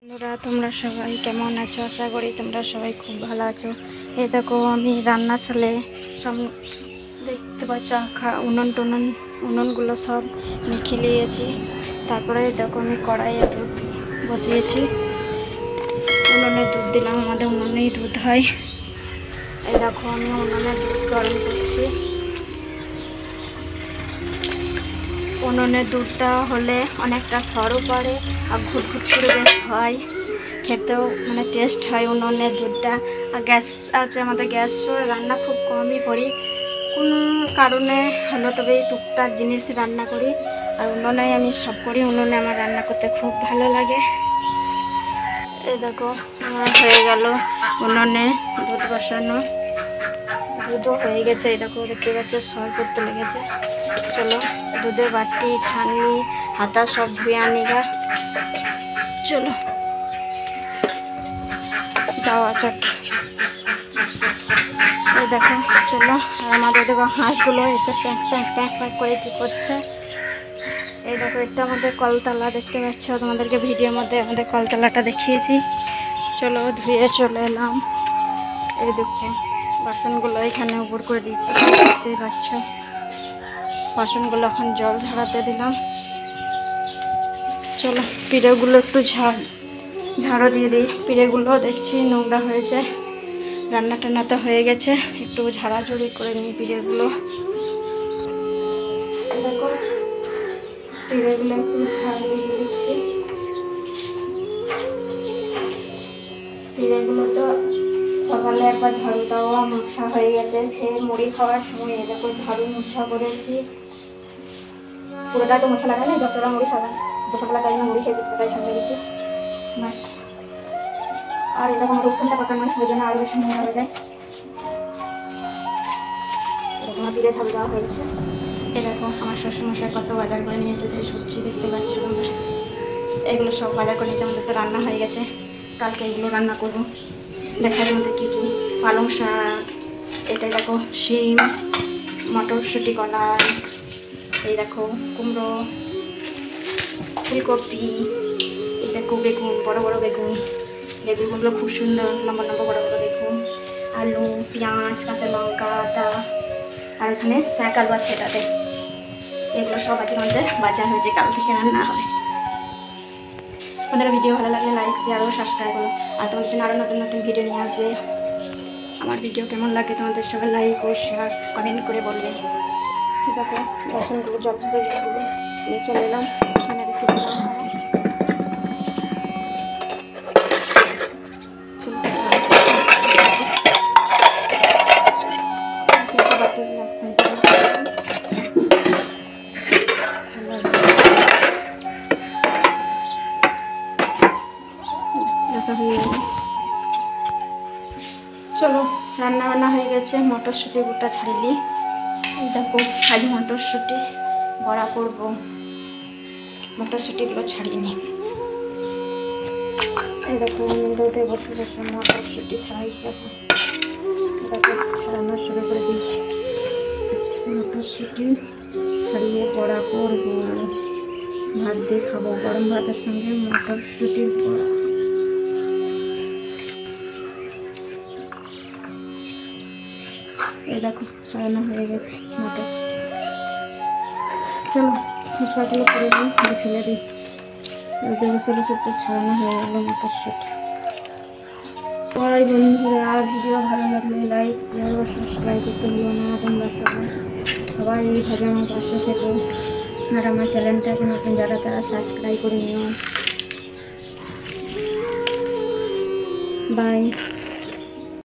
বন্ধুরা তোমরা সবাই কেমন আছো? আশা করি তোমরা সবাই খুব ভালো আছো। এই দেখো আমি রান্না চালে সব দেখতে পাচ্ছ, উনুনগুলো সব মেখে নিয়েছি। তারপরে দেখো আমি কড়াইয়ে দুধ বসিয়েছি। উনুনে দুধ দিলাম, আমাদের উনুনেই দুধ হয়। এই দেখো আমি উনুনে দুধ গরম করছি। উনুনে দুধটা হলে অনেকটা সরও পড়ে আর ঘুটঘুট করে বেশ হয়, খেতেও মানে টেস্ট হয় উনুনের দুধটা। আর গ্যাস আছে আমাদের, গ্যাসও রান্না খুব কমই করি, কোনো কারণে হলো তবে এই টুকটাক জিনিস রান্না করি। আর উনুনে আমি সব করি, উনুনে আমার রান্না করতে খুব ভালো লাগে। এই দেখো আমার হয়ে গেল উনুনে দুধ বসানো, দুধও হয়ে গেছে। এই দেখো দেখতে পাচ্ছ সর করতে লেগেছে। চলো দুধের বাটি ছানি হাতা সব ধুয়ে আনি গা, চলো যাওয়া যাক। এই দেখো চলো, আর আমাদের দেখো হাঁসগুলো এসে প্যাঁক প্যাঁক প্যাঁক প্যাঁক করে কী করছে। এই দেখো এটা আমাদের কলতলা, দেখতে পাচ্ছ, তোমাদেরকে ভিডিওর মধ্যে আমাদের কলতলাটা দেখিয়েছি। চলো ধুয়ে চলে এলাম। এই দেখো বাসনগুলো এখানে উপর করে দিয়েছি, দেখতেই পাচ্ছ। বাসনগুলো এখন জল ঝাড়াতে দিলাম। চলো পিঁড়েগুলো একটু ঝাড়ো দিয়ে দিই। পিঁড়েগুলো দেখছি নোংরা হয়েছে, রান্না টান্না তো হয়ে গেছে, একটু ঝাড়াঝুড়ি করে নিই পিঁড়েগুলো। দেখো পিঁড়েগুলো একটু ঝাড় দিয়ে দিচ্ছি। পিঁড়েগুলো তো সকালে একবার ঝাড়ু দেওয়া মোছা হয়ে গেছে, ফের মুড়ি খাওয়ার সময় দেখো ঝাড়ু মোছা করেছি। পুরোটা তো মোছা লাগাই না, যতটা মুড়ি খাবেন দুপুরবেলা তাই মুড়ি খেয়েছি, পুরোটাই ছাড়িয়ে গেছি ব্যাস। আর এটা আমার উঠোনটা পাকা নয়, ওই জন্য আরও বেশি নোংরা হয়ে যায়। এরকম আমার পিঁড়ে ঝাড়ু দেওয়া হয়ে গেছে। এ দেখো আমার শ্বশুরমশাই কত বাজার করে নিয়ে এসেছে, সবজি দেখতে পাচ্ছ তোমরা। এগুলো সব বাজার করে নিয়েছে, আমাদের তো রান্না হয়ে গেছে, কালকে এগুলো রান্না করবো। দেখার মধ্যে কী কী, পালং শাক, এটাই দেখো শিম, মটরশুঁটি, কলাই, এই দেখো কুমড়ো, ফুলকপি, এই দেখো বেগুন, বড় বড় বেগুন, এই বেগুনগুলো খুব সুন্দর লম্বা লম্বা বড় বড় বেগুন, আলু, পেঁয়াজ, কাঁচা লঙ্কা, আদা, আর এখানে শাক আলু আছে এটাতে। এগুলো সব আজকে আমাদের বাজার হয়েছে, কাল থেকে রান্না হবে। আমাদের ভিডিও ভালো লাগলে লাইক শেয়ার ও সাবস্ক্রাইব করো, আর তোমাদের জন্য আরও নতুন নতুন ভিডিও নিয়ে আসবে। আমার ভিডিও কেমন লাগে তোমাদের সবাই লাইক ও শেয়ার কমেন্ট করে বলবে। ঠিক আছে, বাসনগুলো জল নিয়ে চলে এলাম, এখানে রেখে দিলাম। চলো রান্না বান্না হয়ে গেছে, মটরশুঁটি গোটা ছাড়িয়ে। দেখো আজ মটরশুঁটি বড়া করব, মটরশুঁটিগুলো ছাড়িয়ে নিই। এই দেখো আমি দুধে বসে বসে মটরশুঁটি ছাড়াইছি, এখন দেখো ছাড়ানো শুরু করে দিয়েছি। মটরশুঁটি ছাড়িয়ে বড়া করবো, ভাত দিয়ে খাবো, গরম ভাতের সঙ্গে মটরশুঁটির বড়া। এই দেখো ছাড়ানো হয়ে গেছে মটর। চলো খোসাগুলো করে দিই, ফেলে দিই। বসে বসে একটু ছাড়ানো হয়ে গেল মটরশুঁটি। সবাই বন্ধুরা ভিডিও ভালো লাগলে লাইক শেয়ার ও সাবস্ক্রাইব করতে ভুলো না। তোমরা সবাই এইভাবে আমার পাশে থেকো, আর আমার চ্যানেলটাকে নতুন যারা তারা সাবস্ক্রাইব করে নিও। বাই।